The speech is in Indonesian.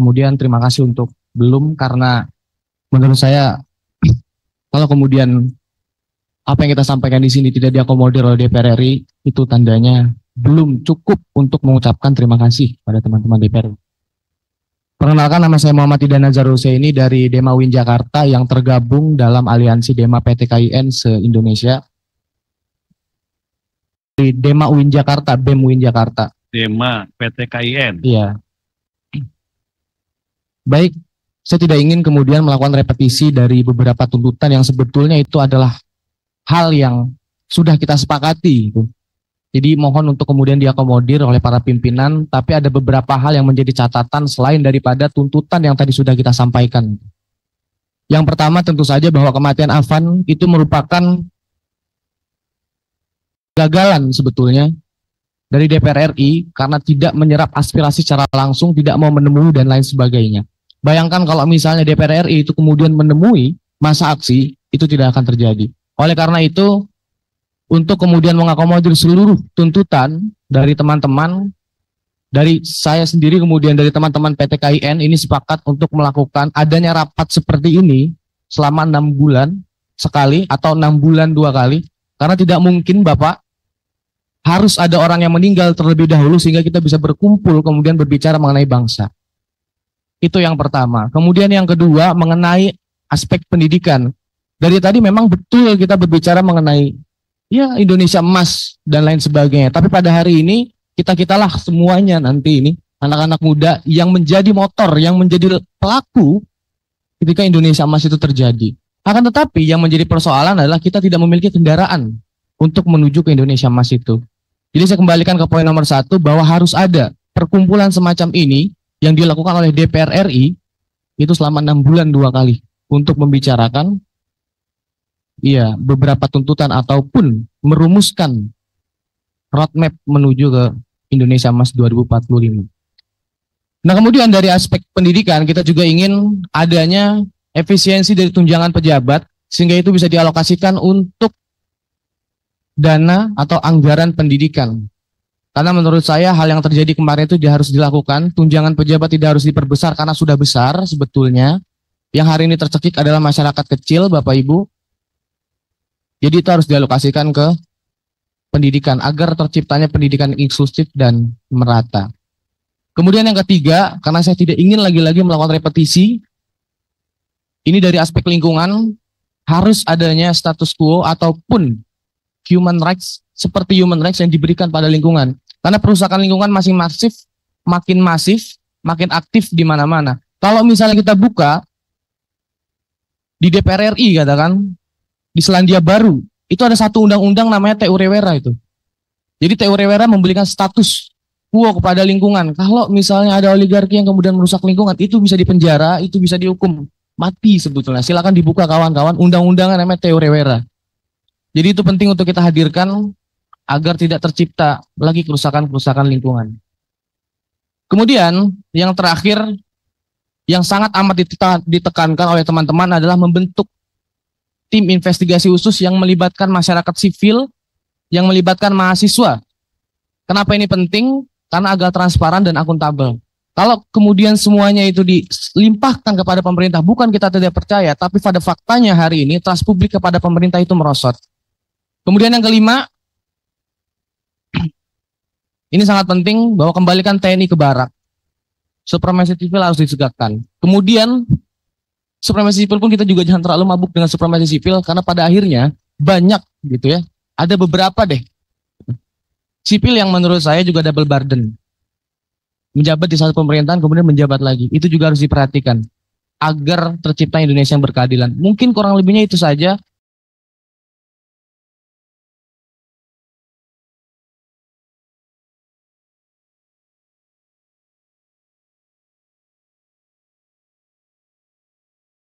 Kemudian terima kasih untuk belum, karena menurut saya kalau kemudian apa yang kita sampaikan di sini tidak diakomodir oleh DPR RI, itu tandanya belum cukup untuk mengucapkan terima kasih pada teman-teman DPR. Perkenalkan, nama saya Muhammad Idana Zaruseini dari Dema Win Jakarta yang tergabung dalam aliansi Dema PTKIN se-Indonesia. Di Dema Win Jakarta, BEM Win Jakarta. Dema PTKIN. Iya. Baik, saya tidak ingin kemudian melakukan repetisi dari beberapa tuntutan yang sebetulnya itu adalah hal yang sudah kita sepakati. Jadi mohon untuk kemudian diakomodir oleh para pimpinan, tapi ada beberapa hal yang menjadi catatan selain daripada tuntutan yang tadi sudah kita sampaikan. Yang pertama tentu saja bahwa kematian Afan itu merupakan gagalan sebetulnya dari DPR RI karena tidak menyerap aspirasi secara langsung, tidak mau menemui dan lain sebagainya. Bayangkan kalau misalnya DPR RI itu kemudian menemui masa aksi, itu tidak akan terjadi. Oleh karena itu, untuk kemudian mengakomodir seluruh tuntutan dari teman-teman, dari saya sendiri kemudian dari teman-teman PTKIN, ini sepakat untuk melakukan adanya rapat seperti ini selama 6 bulan sekali atau 6 bulan 2 kali, karena tidak mungkin Bapak harus ada orang yang meninggal terlebih dahulu sehingga kita bisa berkumpul kemudian berbicara mengenai bangsa. Itu yang pertama. Kemudian yang kedua mengenai aspek pendidikan. Dari tadi memang betul kita berbicara mengenai ya Indonesia emas dan lain sebagainya. Tapi pada hari ini kita-kitalah semuanya nanti ini anak-anak muda yang menjadi motor, yang menjadi pelaku ketika Indonesia emas itu terjadi. Akan tetapi yang menjadi persoalan adalah kita tidak memiliki kendaraan untuk menuju ke Indonesia emas itu. Jadi saya kembalikan ke poin nomor 1 bahwa harus ada perkumpulan semacam ini yang dilakukan oleh DPR RI itu selama 6 bulan 2 kali untuk membicarakan beberapa tuntutan ataupun merumuskan roadmap menuju ke Indonesia Emas 2045. Nah, kemudian dari aspek pendidikan kita juga ingin adanya efisiensi dari tunjangan pejabat sehingga itu bisa dialokasikan untuk dana atau anggaran pendidikan. Karena menurut saya hal yang terjadi kemarin itu harus dilakukan, tunjangan pejabat tidak harus diperbesar karena sudah besar sebetulnya. Yang hari ini tercekik adalah masyarakat kecil, Bapak Ibu. Jadi itu harus dialokasikan ke pendidikan agar terciptanya pendidikan inklusif dan merata. Kemudian yang ketiga, karena saya tidak ingin lagi-lagi melakukan repetisi, ini dari aspek lingkungan harus adanya status quo ataupun human rights seperti human rights yang diberikan pada lingkungan. Karena perusahaan lingkungan masih masif, makin aktif di mana-mana. Kalau misalnya kita buka di DPR RI katakan di Selandia Baru, itu ada satu undang-undang namanya TU Rewera itu. Jadi TU Rewera memberikan status quo kepada lingkungan. Kalau misalnya ada oligarki yang kemudian merusak lingkungan, itu bisa dipenjara, itu bisa dihukum mati sebetulnya. Silakan dibuka kawan-kawan undang-undangan namanya TU Rewera. Jadi itu penting untuk kita hadirkan agar tidak tercipta lagi kerusakan-kerusakan lingkungan. Kemudian yang terakhir yang sangat amat ditekankan oleh teman-teman adalah membentuk tim investigasi khusus yang melibatkan masyarakat sipil, yang melibatkan mahasiswa. Kenapa ini penting? Karena agar transparan dan akuntabel. Kalau kemudian semuanya itu dilimpahkan kepada pemerintah, bukan kita tidak percaya, tapi pada faktanya hari ini trust publik kepada pemerintah itu merosot. Kemudian yang kelima, ini sangat penting bahwa kembalikan TNI ke barak. Supremasi sipil harus ditegakkan. Kemudian supremasi sipil pun kita juga jangan terlalu mabuk dengan supremasi sipil karena pada akhirnya banyak gitu ya. Ada beberapa deh sipil yang menurut saya juga double burden. Menjabat di satu pemerintahan kemudian menjabat lagi. Itu juga harus diperhatikan agar tercipta Indonesia yang berkeadilan. Mungkin kurang lebihnya itu saja.